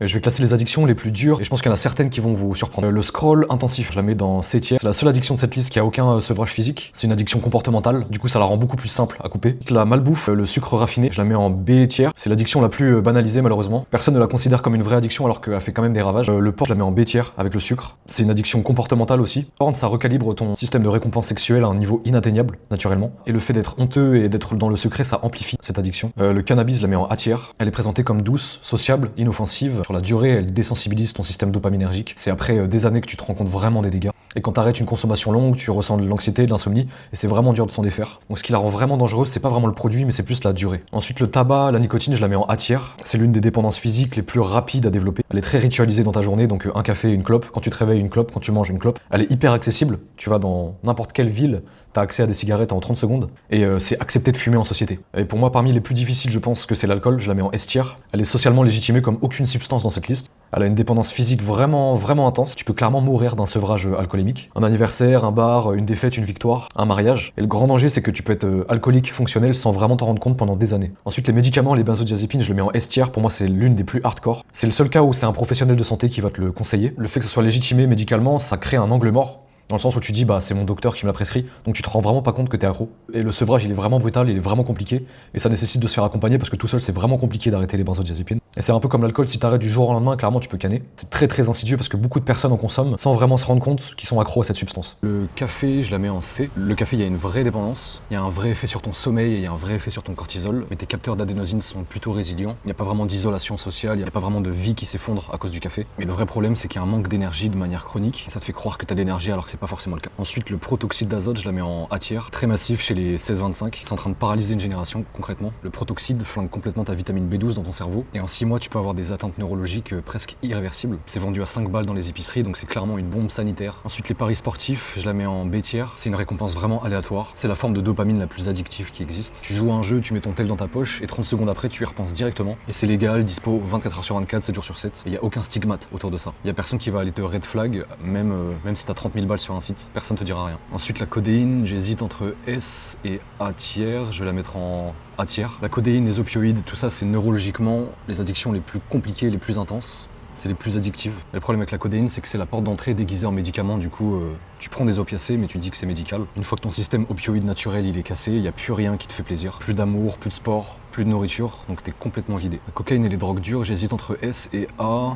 Je vais classer les addictions les plus dures et je pense qu'il y en a certaines qui vont vous surprendre. Le scroll intensif, je la mets dans C tiers. C'est la seule addiction de cette liste qui a aucun sevrage physique. C'est une addiction comportementale, du coup ça la rend beaucoup plus simple à couper. La malbouffe, le sucre raffiné, je la mets en B tiers. C'est l'addiction la plus banalisée malheureusement. Personne ne la considère comme une vraie addiction alors qu'elle fait quand même des ravages. Le porn, je la mets en B tiers avec le sucre. C'est une addiction comportementale aussi. Porn, ça recalibre ton système de récompense sexuelle à un niveau inatteignable, naturellement. Et le fait d'être honteux et d'être dans le secret, ça amplifie cette addiction. Le cannabis, je la mets en A tiers. Elle est présentée comme douce, sociable, inoffensive. Sur la durée, elle désensibilise ton système dopaminergique. C'est après des années que tu te rends compte vraiment des dégâts. Et quand t'arrêtes une consommation longue, tu ressens de l'anxiété, de l'insomnie, et c'est vraiment dur de s'en défaire. Donc ce qui la rend vraiment dangereuse, c'est pas vraiment le produit, mais c'est plus la durée. Ensuite, le tabac, la nicotine, je la mets en A tiers. C'est l'une des dépendances physiques les plus rapides à développer. Elle est très ritualisée dans ta journée, donc un café, une clope. Quand tu te réveilles, une clope. Quand tu manges, une clope. Elle est hyper accessible. Tu vas dans n'importe quelle ville, t'as accès à des cigarettes en 30 secondes, et c'est accepté de fumer en société. Et pour moi, parmi les plus difficiles, je pense que c'est l'alcool. Je la mets en S tiers. Elle est socialement légitimée comme aucune substance dans cette liste. Elle a une dépendance physique vraiment intense. Tu peux clairement mourir d'un sevrage alcoolémique. Un anniversaire, un bar, une défaite, une victoire, un mariage. Et le grand danger, c'est que tu peux être alcoolique fonctionnel sans vraiment t'en rendre compte pendant des années. Ensuite, les médicaments, les benzodiazépines, je le mets en S tiers. Pour moi, c'est l'une des plus hardcore. C'est le seul cas où c'est un professionnel de santé qui va te le conseiller. Le fait que ce soit légitimé médicalement, ça crée un angle mort. Dans le sens où tu dis, bah c'est mon docteur qui me l'a prescrit, donc tu te rends vraiment pas compte que t'es accro. Et le sevrage, il est vraiment brutal, il est vraiment compliqué, et ça nécessite de se faire accompagner parce que tout seul, c'est vraiment compliqué d'arrêter les benzodiazépines. Et c'est un peu comme l'alcool, si t'arrêtes du jour au lendemain, clairement tu peux canner. C'est très insidieux parce que beaucoup de personnes en consomment sans vraiment se rendre compte qu'ils sont accros à cette substance. Le café, je la mets en C. Le café, il y a une vraie dépendance, il y a un vrai effet sur ton sommeil et il y a un vrai effet sur ton cortisol, mais tes capteurs d'adénosine sont plutôt résilients. Il n'y a pas vraiment d'isolation sociale, il n'y a pas vraiment de vie qui s'effondre à cause du café. Mais le vrai problème, c'est qu'il y a un manque d'énergie de manière chronique, et ça te fait croire que t'as de l'énergie alors que c'est pas forcément le cas. Ensuite, le protoxyde d'azote, je la mets en A tiers, très massif chez les 16-25. C'est en train de paralyser une génération, concrètement. Le protoxyde flingue complètement ta vitamine B12 dans ton cerveau. Et en 6 mois, tu peux avoir des atteintes neurologiques presque irréversibles. C'est vendu à 5 balles dans les épiceries, donc c'est clairement une bombe sanitaire. Ensuite, les paris sportifs, je la mets en B tiers. C'est une récompense vraiment aléatoire. C'est la forme de dopamine la plus addictive qui existe. Tu joues à un jeu, tu mets ton tel dans ta poche, et 30 secondes après, tu y repenses directement. Et c'est légal, dispo 24h sur 24, 7 jours sur 7. Et il n'y a aucun stigmate autour de ça. Il n'y a personne qui va aller te red flag, même si t'as 30 000 balles sur un site. Personne te dira rien. Ensuite, la codéine, j'hésite entre S et A tiers. Je vais la mettre en A tiers. La codéine, les opioïdes, tout ça, c'est neurologiquement les addictions les plus compliquées, les plus intenses. C'est les plus addictives. Et le problème avec la codéine, c'est que c'est la porte d'entrée déguisée en médicament. Du coup, tu prends des opiacés, mais tu dis que c'est médical. Une fois que ton système opioïde naturel il est cassé, il n'y a plus rien qui te fait plaisir. Plus d'amour, plus de sport, plus de nourriture, donc t'es complètement vidé. La cocaïne et les drogues dures, j'hésite entre S et A.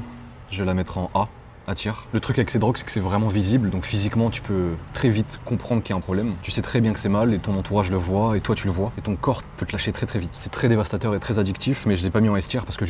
Je vais la mettre en A. A tiers. Le truc avec ces drogues, c'est que c'est vraiment visible, donc physiquement, tu peux très vite comprendre qu'il y a un problème. Tu sais très bien que c'est mal, et ton entourage le voit, et toi tu le vois, et ton corps peut te lâcher très vite. C'est très dévastateur et très addictif, mais je l'ai pas mis en S tiers parce que